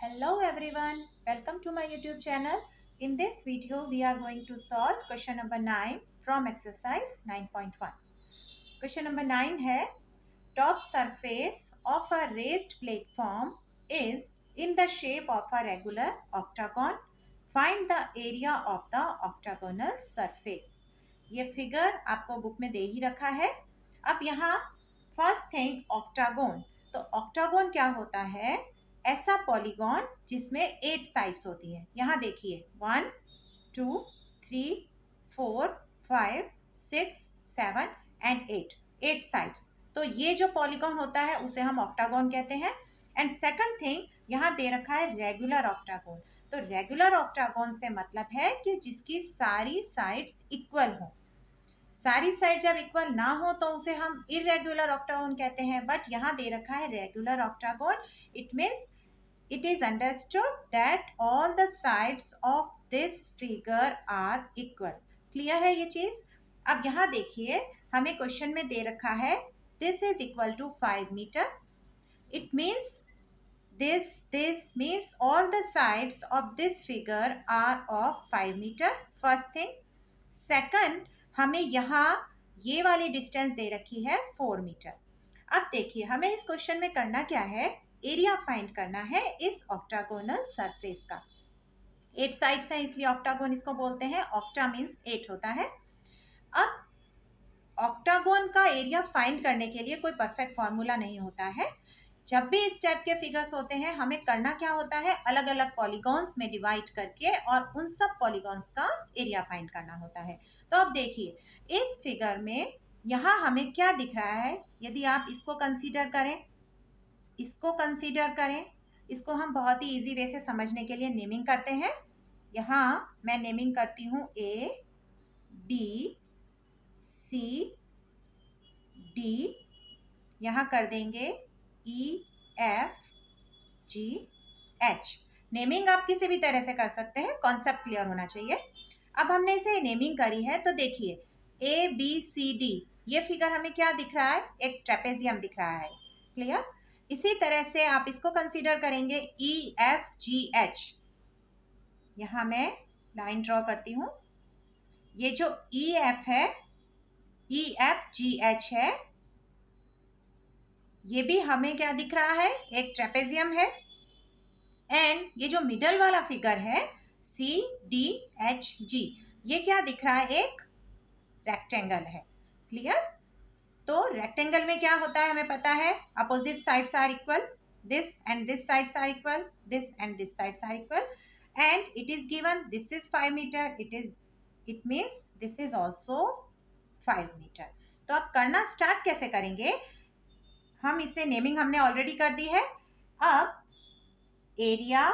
Hello everyone, welcome to my YouTube channel. In this video, we are going to solve question number 9 from exercise 9.1. Question number 9 है top surface of a raised platform is in the shape of a regular octagon. Find the area of the octagonal surface. ये figure आपको book में दे ही रखा है. अब यहाँ first thing octagon. तो octagon क्या होता है? ऐसा पॉलीगॉन जिसमें 8 साइड्स होती हैं. यहाँ देखिए 1, 2, 3, 4, 5, 6, 7 एंड 8 साइड्स. तो ये जो पॉलीगॉन होता है उसे हम ऑक्टागोन कहते हैं. एंड सेकंड थिंग यहाँ दे रखा है रेगुलर ऑक्टागोन. तो रेगुलर ऑक्टागोन से मतलब है कि जिसकी सारी साइड्स इक्वल हो. सारी साइड जब इक्वल ना हो तो उसे हम इरेगुलर ऑक्टागोन कहते हैं. बट यहाँ दे रखा है regular octagon. It means it is understood that all the sides of this figure are equal. Clear है ये चीज? अब यहाँ देखिए हमें क्वेश्चन में दे रखा है this is equal to 5 meter. It means this means all the sides of this figure are of 5 meter. First thing. Second, हमें यहाँ ये वाली डिस्टेंस दे रखी है 4 मीटर. अब देखिए हमें इस क्वेश्चन में करना क्या है? एरिया फाइंड करना है इस ऑक्टागोनल सरफेस का. 8 साइड्स हैं इसलिए ऑक्टागोन इसको बोलते हैं. ऑक्टा मीन्स 8 होता है. अब ऑक्टागोन का एरिया फाइंड करने के लिए कोई परफेक्ट फॉर्मूला नहीं होता है. जब भी इस टाइप के फिगर्स होते हैं हमें करना क्या होता है? अलग अलग पॉलीगॉन्स में डिवाइड करके और उन सब पॉलीगॉन्स का एरिया फाइंड करना होता है. तो अब देखिए इस फिगर में यहाँ हमें क्या दिख रहा है? यदि आप इसको कंसीडर करें, इसको हम बहुत ही इजी वे से समझने के लिए नेमिंग करते हैं. यहाँ मैं नेमिंग करती हूँ A, B, C, D. यहाँ कर देंगे E, F, G, H. Naming आप किसी भी तरह से कर सकते हैं, कॉन्सेप्ट क्लियर होना चाहिए. अब हमने इसे नेमिंग करी है तो देखिए A, B, C, D ये फिगर हमें क्या दिख रहा है? एक ट्रेपेजियम दिख रहा है. क्लियर? इसी तरह से आप इसको कंसीडर करेंगे E, F, G, H. यहां मैं लाइन ड्रॉ करती हूं. ये जो E, F है, E, F, G, H है, ये भी हमें क्या दिख रहा है? एक ट्रेपेजियम है. एंड ये जो मिडल वाला फिगर है C, D, H, G ये क्या दिख रहा है? एक रेक्टेंगल है. क्लियर? तो रेक्टेंगल में क्या होता है हमें पता है. Opposite sides are equal. This and this sides are equal. This and this sides are equal. And it is given this is 5 metre. It means this is also 5 metre. तो अब करना स्टार्ट कैसे करेंगे? हम इसे नेमिंग हमने already कर दी है. अब एरिया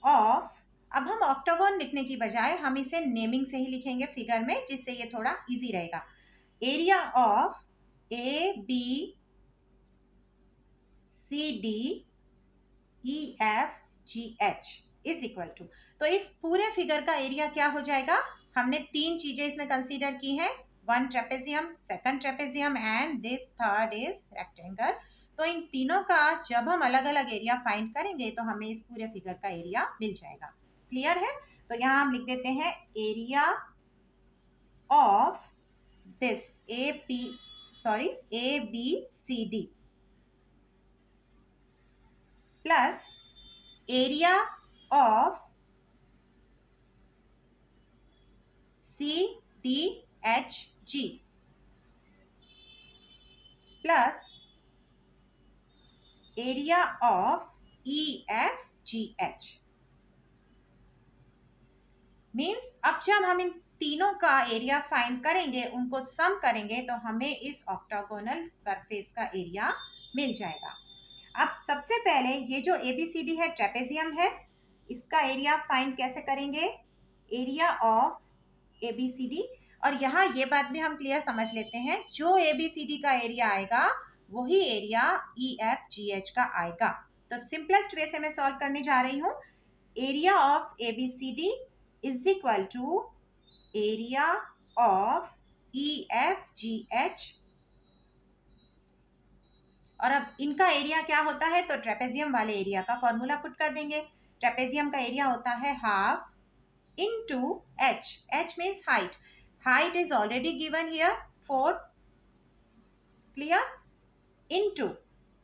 ऑफ, अब हम ऑक्टागोन लिखने की बजाय हम इसे नेमिंग से ही लिखेंगे फिगर में, जिससे ये थोड़ा इजी रहेगा. Area of A, B, C, D, E, F, G, H is equal to. तो इस पूरे फिगर का एरिया क्या हो जाएगा? हमने 3 चीजें इसमें कंसीडर की हैं. 1 trapezium, second trapezium and this third is rectangle. तो इन तीनों का जब हम अलग अलग एरिया फाइंड करेंगे तो हमें इस पूरे फिगर का एरिया मिल जाएगा. क्लियर है? तो यहाँ हम लिख देते हैं area of this A, B, C, D plus area of C, D, H, G plus area of E, F, G, H. Means अब जब हम इन तीनों का एरिया फाइंड करेंगे, उनको सम करेंगे तो हमें इस ऑक्टागोनल सरफेस का एरिया मिल जाएगा. अब सबसे पहले ये जो ABCD है ट्रेपेजियम है, इसका एरिया फाइंड कैसे करेंगे? Area of ABCD. और यहाँ ये बात भी हम क्लियर समझ लेते हैं, जो ABCD का एरिया आएगा वही एरिया EFGH का आएगा. तो सिंपलेस्ट वे से मैं सॉल्व करने जा रही हूँ. Area of ABCD is equal to area of EFGH और अब इनका एरिया क्या होता है, तो ट्रेपेजियम वाले एरिया का फॉर्मूला पुट कर देंगे। ट्रेपेजियम का एरिया होता है half into h. h means height. Height is already given here 4. Clear? Into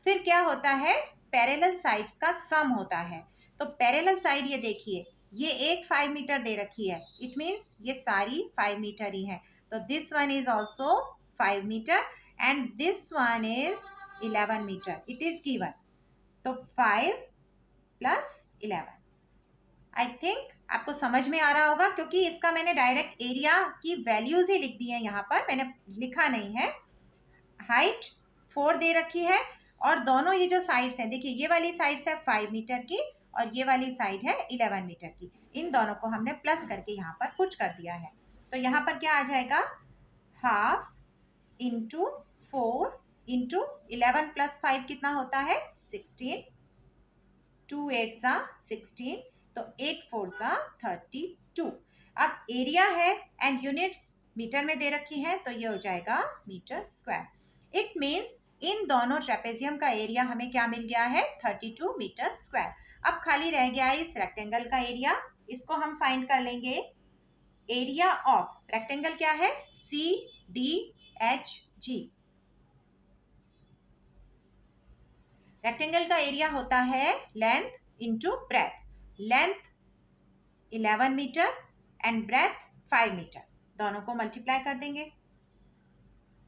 फिर क्या होता है, पैरेलल साइड्स का सम होता है। तो पैरेलल साइड ये देखिए, ये एक 5 मीटर दे रखी है, इट मीन्स ये सारी 5 मीटर ही है। तो this one is also 5 metre and this one is 11 metre, it is given. तो 5 प्लस 11। आई थिंक आपको समझ में आ रहा होगा, क्योंकि इसका मैंने डायरेक्ट एरिया की वैल्यूज ही लिख दी है, यहाँ पर मैंने लिखा नहीं है। हाइट 4 दे रखी है और दोनों ये जो साइड्स हैं, देखिए ये वाली साइड्स है 5 मीटर की और ये वाली साइड है 11 मीटर की। इन दोनों को हमने प्लस करके यहाँ पर पुट कर दिया है। तो यहाँ पर क्या आ जाएगा, हाफ इंटू 4 इंटू 11 प्लस 5 कितना होता है, 16। 2 8 सा 16, तो 8 4 सा 32। अब एरिया है एंड यूनिट्स मीटर में दे रखी है, तो ये हो जाएगा मीटर स्क्वायर। इट मीन्स इन दोनों ट्रेपेजियम का एरिया हमें क्या मिल गया है, 32 मीटर स्क्वायर। अब खाली रह गया इस रेक्टेंगल का एरिया, इसको हम फाइंड कर लेंगे। एरिया ऑफ रेक्टेंगल क्या है, CDHG। रेक्टेंगल का एरिया होता है length into breadth. Length 11 metre and breadth 5 metre, दोनों को मल्टीप्लाई कर देंगे।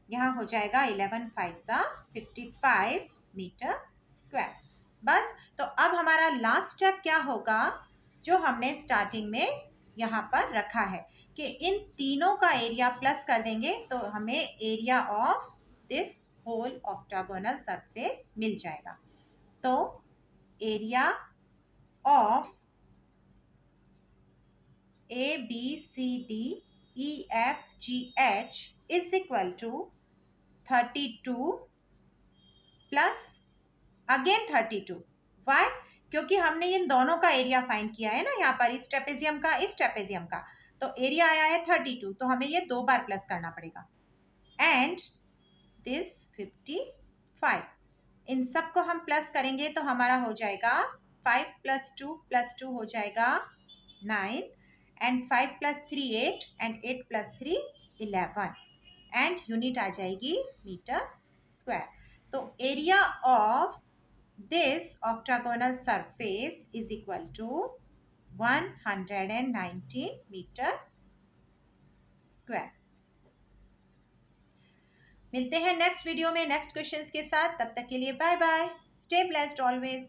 यहाँ हो जाएगा 11 5 सा 55 मीटर स्क्वायर। बस, तो अब हमारा लास्ट स्टेप क्या होगा, जो हमने स्टार्टिंग में यहाँ पर रखा है कि इन तीनों का एरिया प्लस कर देंगे तो हमें area of this whole octagonal surface मिल जाएगा। तो area of ABCDEFGH is equal to 32 plus again 32। Why, क्योंकि हमने इन दोनों का एरिया फाइंड किया है ना, यहाँ पर इस ट्रेपेजियम का इस ट्रेपेजियम का, तो एरिया आया है 32, तो हमें ये 2 बार प्लस करना पड़ेगा। एंड दिस 55, इन सब को हम प्लस करेंगे तो हमारा हो जाएगा 5 + 2 हो जाएगा 9 एंड 5 + 3 8 एंड 8 + 3 11 एंड यूनिट आ जाएगी मीटर स्क्वायर। तो area of this octagonal surface is equal to 119 metre square. मिलते हैं नेक्स्ट वीडियो में नेक्स्ट क्वेश्चंस के साथ, तब तक के लिए bye bye, stay blessed always.